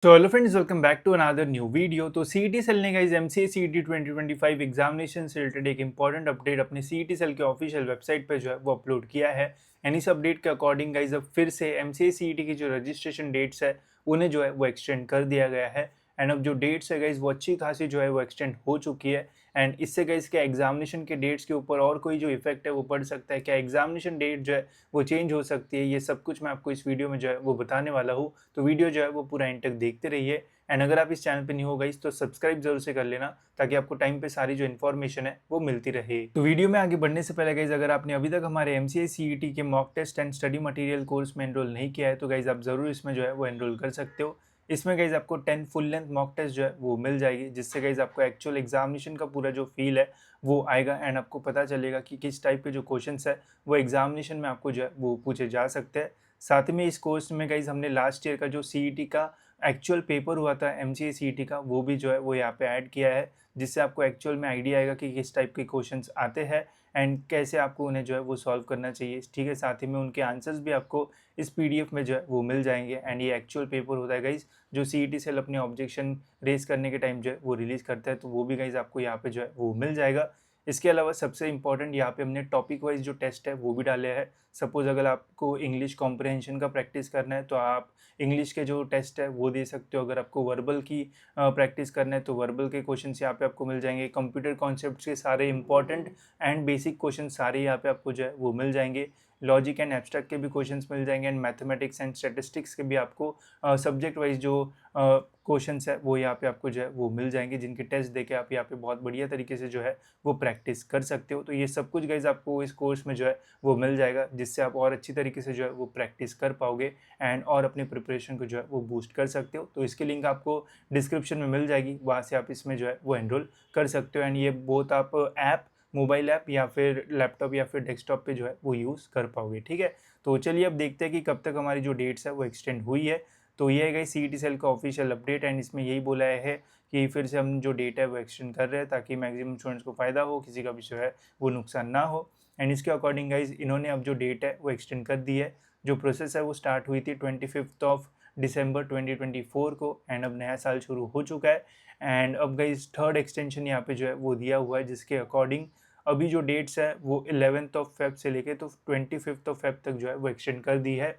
तो hello friends, welcome back to another new video. तो CET cell ने guys MCA CET 2025 examination से related एक इंपॉर्टेंट अपडेट अपने सीईटी सेल के ऑफिशियल वेबसाइट पे जो है वो अपलोड किया है। एंड इस अपडेट के अकॉर्डिंग गाइस अब फिर से एमसीए सीईटी की जो रजिस्ट्रेशन डेट्स है उन्हें जो है वो एक्सटेंड कर दिया गया है। एंड अब जो डेट्स है गाइस वो अच्छी खासी जो है वो एक्सटेंड हो चुकी है। एंड इससे गाइस क्या एग्जामिनेशन के डेट्स के ऊपर और कोई जो इफेक्ट है वो पड़ सकता है, क्या एग्जामिनेशन डेट जो है वो चेंज हो सकती है, ये सब कुछ मैं आपको इस वीडियो में जो है वो बताने वाला हूँ। तो वीडियो जो है वो पूरा एंड तक देखते रहिए। एंड अगर आप इस चैनल पे न्यू हो गाइस तो सब्सक्राइब जरूर से कर लेना, ताकि आपको टाइम पे सारी जो इन्फॉर्मेशन है वो मिलती रहे। तो वीडियो में आगे बढ़ने से पहले गाइस, अगर आपने अभी तक हमारे एमसीए सीईटी के mock test and study material course में एनरोल नहीं किया है तो गाइस आप जरूर इसमें जो है वो एनरोल कर सकते हो। इसमें गाइस आपको 10 फुल लेंथ मॉक टेस्ट जो है वो मिल जाएगी, जिससे गाइस आपको एक्चुअल एग्जामिनेशन का पूरा जो फील है वो आएगा। एंड आपको पता चलेगा कि किस टाइप के जो क्वेश्चंस है वो एग्जामिनेशन में आपको जो है वो पूछे जा सकते हैं। साथ ही में इस कोर्स में गाइस हमने लास्ट ईयर का जो सीईटी का एक्चुअल पेपर हुआ था एमसीए सीईटी का, वो भी जो है वो यहाँ पे ऐड किया है, जिससे आपको एक्चुअल में आइडिया आएगा कि किस टाइप के क्वेश्चंस आते हैं एंड कैसे आपको उन्हें जो है वो सॉल्व करना चाहिए। ठीक है, साथ ही में उनके आंसर्स भी आपको इस पीडीएफ में जो है वो मिल जाएंगे। एंड ये एक्चुअल पेपर होता है गाइज, जो सीईटी सेल अपने ऑब्जेक्शन रेज करने के टाइम जो है वो रिलीज करता है, तो वो भी गाइज आपको यहाँ पे जो है वो मिल जाएगा। इसके अलावा सबसे इंपॉर्टेंट यहाँ पे हमने टॉपिक वाइज जो टेस्ट है वो भी डाले हैं। सपोज अगर आपको इंग्लिश कॉम्प्रहेंशन का प्रैक्टिस करना है तो आप इंग्लिश के जो टेस्ट है वो दे सकते हो। अगर आपको वर्बल की प्रैक्टिस करना है तो वर्बल के क्वेश्चंस यहाँ पे आपको मिल जाएंगे। कंप्यूटर कॉन्सेप्ट्स के सारे इंपॉर्टेंट एंड बेसिक क्वेश्चन सारे यहाँ पे आपको जो है वो मिल जाएंगे। लॉजिक एंड एब्स्ट्रैक्ट के भी क्वेश्चंस मिल जाएंगे एंड मैथमेटिक्स एंड स्टैटिस्टिक्स के भी आपको सब्जेक्ट वाइज जो क्वेश्चंस है वो यहाँ पे आपको जो है वो मिल जाएंगे, जिनके टेस्ट देके आप यहाँ पे बहुत बढ़िया तरीके से जो है वो प्रैक्टिस कर सकते हो। तो ये सब कुछ गाइज आपको इस कोर्स में जो है वो मिल जाएगा, जिससे आप और अच्छी तरीके से जो है वो प्रैक्टिस कर पाओगे एंड और अपनी प्रिपरेशन को जो है वो बूस्ट कर सकते हो। तो इसकी लिंक आपको डिस्क्रिप्शन में मिल जाएगी, वहाँ से आप इसमें जो है वो एनरोल कर सकते हो। एंड ये बोथ आप ऐप, मोबाइल ऐप या फिर लैपटॉप या फिर डेस्कटॉप पे जो है वो यूज़ कर पाओगे। ठीक है, तो चलिए अब देखते हैं कि कब तक हमारी जो डेट्स है वो एक्सटेंड हुई है। तो ये है गई सीईटी सेल का ऑफिशियल अपडेट एंड इसमें यही बोला है कि फिर से हम जो डेट है वो एक्सटेंड कर रहे हैं, ताकि मैक्सिमम स्टूडेंट्स को फ़ायदा हो, किसी का भी जो है वो नुकसान ना हो। एंड इसके अकॉर्डिंग गाइज इन्होंने अब जो डेट है वो एक्सटेंड कर दी है। जो प्रोसेस है वो स्टार्ट हुई थी 25 दिसंबर 2024 को एंड अब नया साल शुरू हो चुका है। एंड अब गाइज थर्ड एक्सटेंशन यहाँ पे जो है वो दिया हुआ है, जिसके अकॉर्डिंग अभी जो डेट्स है वो 11 फेब से लेके तो 25 फेब तक जो है वो एक्सटेंड कर दी है।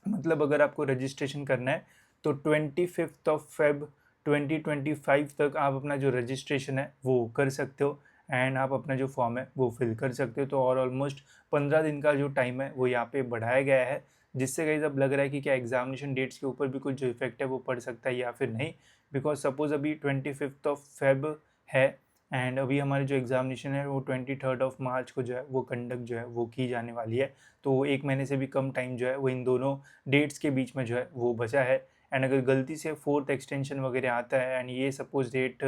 मतलब अगर आपको रजिस्ट्रेशन करना है तो 25 फेब 2025 तक आप अपना जो रजिस्ट्रेशन है वो कर सकते हो एंड आप अपना जो फॉर्म है वो फिल कर सकते हो। तो और ऑलमोस्ट 15 दिन का जो टाइम है वो यहाँ पे बढ़ाया गया है, जिससे गाइस अब लग रहा है कि क्या एग्जामिनेशन डेट्स के ऊपर भी कुछ जो इफेक्ट है वो पड़ सकता है या फिर नहीं। बिकॉज सपोज अभी 25 फेब है एंड अभी हमारी जो एग्जामिनेशन है वो 23 मार्च को जो है वो कंडक्ट जो है वो की जाने वाली है। तो एक महीने से भी कम टाइम जो है वो इन दोनों डेट्स के बीच में जो है वो बचा है। एंड अगर गलती से फोर्थ एक्सटेंशन वगैरह आता है एंड ये सपोज डेट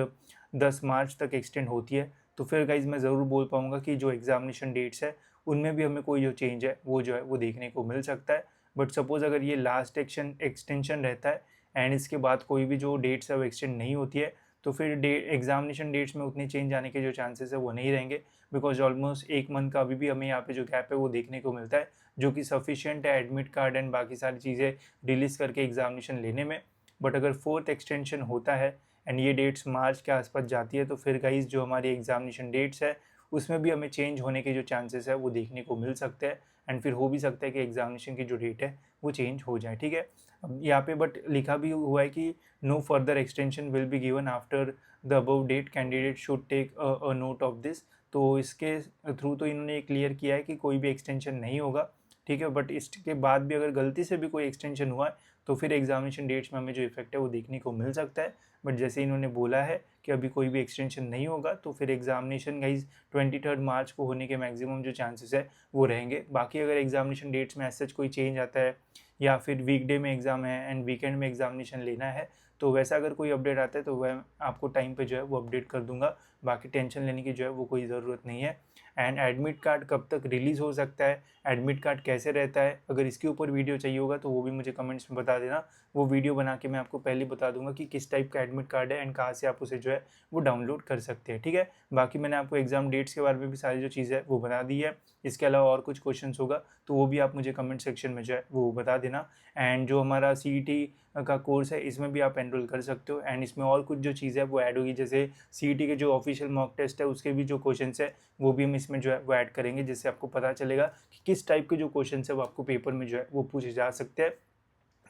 10 मार्च तक एक्सटेंड होती है, तो फिर गाइज मैं ज़रूर बोल पाऊँगा कि जो एग्जामिनेशन डेट्स है उनमें भी हमें कोई जो चेंज है वो जो है वो देखने को मिल सकता है। बट सपोज़ अगर ये लास्ट एक्सटेंशन रहता है एंड इसके बाद कोई भी जो डेट्स है वो एक्सटेंड नहीं होती है, तो फिर एग्जामिनेशन डेट्स में उतने चेंज आने के जो चांसेस है वो नहीं रहेंगे। बिकॉज ऑलमोस्ट एक मंथ का अभी भी हमें यहाँ पे जो गैप है वो देखने को मिलता है, जो कि सफिशियंट है एडमिट कार्ड एंड बाकी सारी चीज़ें रिलीज़ करके एग्जामिनेशन लेने में। बट अगर फोर्थ एक्सटेंशन होता है एंड ये डेट्स मार्च के आसपास जाती है, तो फिर गाइज जो हमारी एग्जामिनेशन डेट्स है उसमें भी हमें चेंज होने के जो चांसेस है वो देखने को मिल सकते हैं एंड फिर हो भी सकता है कि एग्जामिनेशन की जो डेट है वो चेंज हो जाए। ठीक है, अब यहाँ पे बट लिखा भी हुआ है कि no further extension will be given after the above date, candidate should take a note of this. तो इसके थ्रू तो इन्होंने क्लियर किया है कि कोई भी एक्सटेंशन नहीं होगा। ठीक है, बट इसके बाद भी अगर गलती से भी कोई एक्सटेंशन हुआ है तो फिर एग्जामिनेशन डेट्स में हमें जो इफेक्ट है वो देखने को मिल सकता है। बट जैसे इन्होंने बोला है कि अभी कोई भी एक्सटेंशन नहीं होगा, तो फिर एग्जामिनेशन गाइज 23 मार्च को होने के मैक्सिमम जो चांसेस है वो रहेंगे। बाकी अगर एग्जामिनेशन डेट्स में ऐसा कोई चेंज आता है या फिर वीकडे में एग्ज़ाम है एंड वीकेंड में एग्जामिनेशन लेना है, तो वैसा अगर कोई अपडेट आता है तो वह आपको टाइम पे जो है वो अपडेट कर दूंगा। बाकी टेंशन लेने की जो है वो कोई ज़रूरत नहीं है। एंड एडमिट कार्ड कब तक रिलीज़ हो सकता है, एडमिट कार्ड कैसे रहता है, अगर इसके ऊपर वीडियो चाहिए होगा तो वो भी मुझे कमेंट्स में बता देना। वो वीडियो बना के मैं आपको पहले बता दूंगा कि किस टाइप का एडमिट कार्ड है एंड कहाँ से आप उसे जो है वो डाउनलोड कर सकते हैं। ठीक है, बाकी मैंने आपको एग्जाम डेट्स के बारे में भी सारी जो चीज़ है वो बता दी है। इसके अलावा और कुछ क्वेश्चंस होगा तो वो भी आप मुझे कमेंट सेक्शन में जो है वो बता देना। एंड जो हमारा CET का कोर्स है इसमें भी आप एनरोल कर सकते हो। एंड इसमें और कुछ जो चीज़ें है वो ऐड होगी, जैसे CET के जो ऑफिशियल मॉक टेस्ट है उसके भी जो क्वेश्चंस है वो भी हम इसमें जो है वो ऐड करेंगे, जिससे आपको पता चलेगा कि किस टाइप के जो क्वेश्चंस है वो आपको पेपर में जो है वो पूछे जा सकते हैं,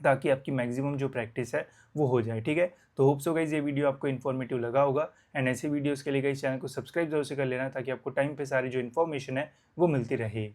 ताकि आपकी मैक्सिमम जो प्रैक्टिस है वो हो जाए। ठीक है, तो होप सो गाइज ये वीडियो आपको इन्फॉर्मेटिव लगा होगा। एंड ऐसे वीडियोस के लिए गाइज चैनल को सब्सक्राइब जरूर से कर लेना, ताकि आपको टाइम पे सारी जो इन्फॉर्मेशन है वो मिलती रहे।